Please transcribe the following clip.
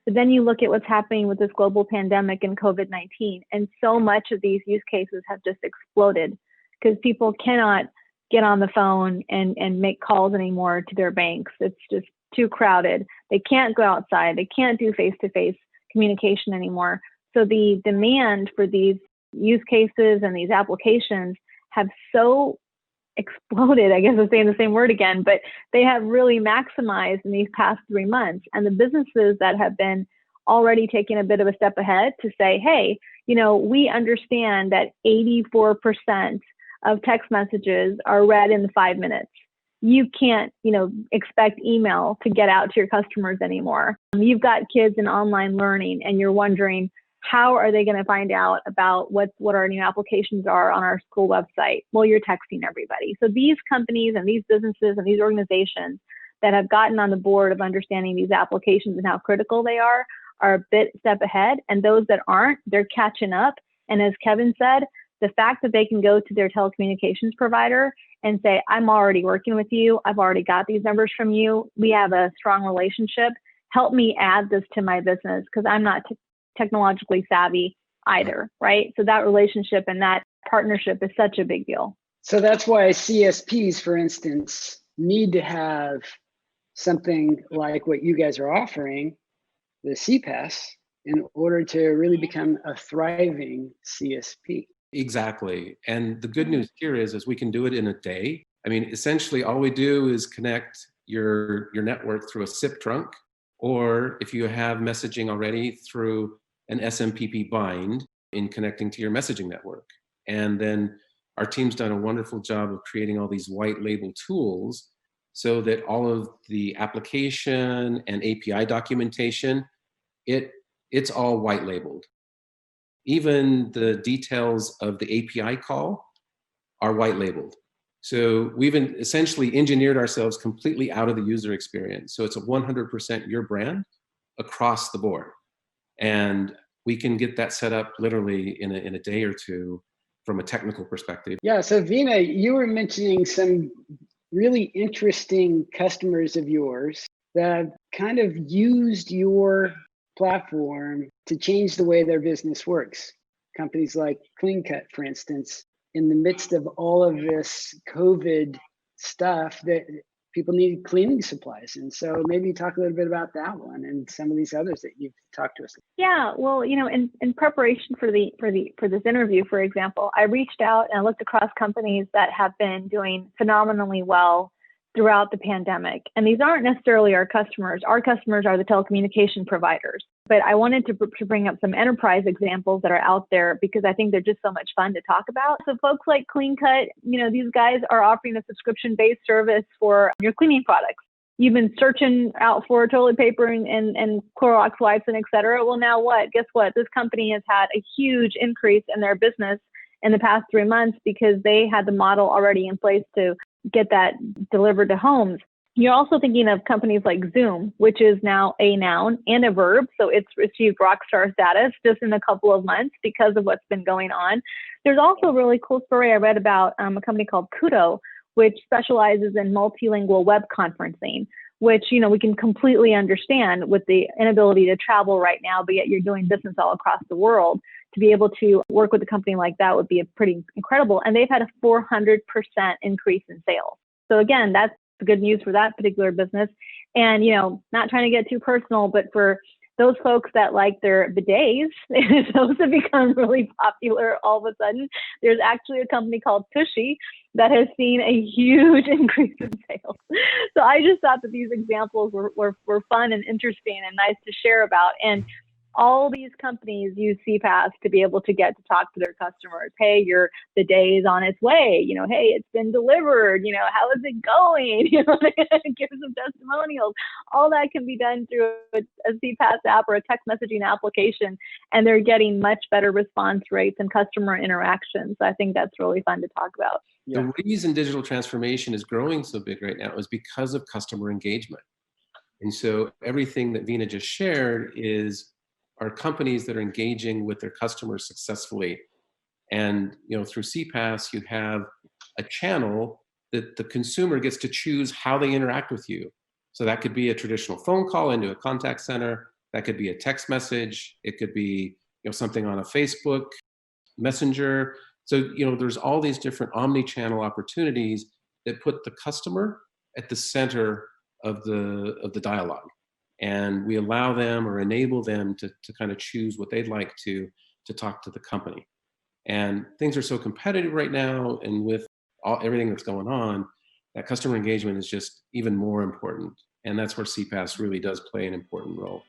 But then you look at what's happening with this global pandemic and COVID-19, and so much of these use cases have just exploded because people cannot get on the phone and make calls anymore to their banks. It's just too crowded. They can't go outside. They can't do face-to-face communication anymore. So the demand for these use cases and these applications have so exploded. I guess I'm saying the same word again, but they have really maximized in these past 3 months. And the businesses that have been already taking a bit of a step ahead to say, hey, we understand that 84% of text messages are read in 5 minutes. You can't, expect email to get out to your customers anymore. You've got kids in online learning and you're wondering, how are they going to find out about what our new applications are on our school website? Well, you're texting everybody. So these companies and these businesses and these organizations that have gotten on the board of understanding these applications and how critical they are a step ahead. And those that aren't, they're catching up. And as Kevin said, the fact that they can go to their telecommunications provider and say, I'm already working with you. I've already got these numbers from you. We have a strong relationship. Help me add this to my business because I'm not technologically savvy either, right? So that relationship and that partnership is such a big deal. So that's why CSPs, for instance, need to have something like what you guys are offering, the CPaaS, in order to really become a thriving CSP. Exactly. And the good news here is we can do it in a day. I mean, essentially all we do is connect your network through a SIP trunk, or if you have messaging already, through an SMPP bind in connecting to your messaging network. And then our team's done a wonderful job of creating all these white label tools so that all of the application and API documentation, it's all white labeled. Even the details of the API call are white labeled. So we've essentially engineered ourselves completely out of the user experience. So it's a 100% your brand across the board. And we can get that set up literally in a day or two from a technical perspective. Yeah, so Veena, you were mentioning some really interesting customers of yours that kind of used your platform to change the way their business works. Companies like CleanCut, for instance, in the midst of all of this COVID stuff, that people needed cleaning supplies. And so maybe talk a little bit about that one and some of these others that you've talked to us. Yeah, well, in preparation for this interview, for example, I reached out and I looked across companies that have been doing phenomenally well throughout the pandemic. And these aren't necessarily our customers. Our customers are the telecommunication providers. But I wanted to bring up some enterprise examples that are out there because I think they're just so much fun to talk about. So folks like CleanCut, these guys are offering a subscription-based service for your cleaning products. You've been searching out for toilet paper and Clorox wipes and et cetera. Well, now what? Guess what? This company has had a huge increase in their business in the past 3 months because they had the model already in place to get that delivered to homes. You're also thinking of companies like Zoom, which is now a noun and a verb. So it's received rock star status just in a couple of months because of what's been going on. There's also a really cool story I read about a company called Kudo, which specializes in multilingual web conferencing, which, we can completely understand with the inability to travel right now, but yet you're doing business all across the world. To be able to work with a company like that would be a pretty incredible. And they've had a 400% increase in sales. So again, that's the good news for that particular business. And, not trying to get too personal, but for those folks that like their bidets, those have become really popular all of a sudden. There's actually a company called Tushy that has seen a huge increase in sales. So I just thought that these examples were fun and interesting and nice to share about. And all these companies use CPaaS to be able to get to talk to their customers. Hey, the day is on its way. Hey, it's been delivered. How is it going? Give some testimonials. All that can be done through a CPaaS app or a text messaging application, and they're getting much better response rates and customer interactions. So I think that's really fun to talk about. Yeah. The reason digital transformation is growing so big right now is because of customer engagement. And so everything that Veena just shared are companies that are engaging with their customers successfully. And through CPaaS, you have a channel that the consumer gets to choose how they interact with you. So that could be a traditional phone call into a contact center. That could be a text message. It could be, something on a Facebook Messenger. So, there's all these different omni-channel opportunities that put the customer at the center of the dialogue. And we allow them or enable them to kind of choose what they'd like to talk to the company. And things are so competitive right now, and with everything that's going on, that customer engagement is just even more important. And that's where CPaaS really does play an important role.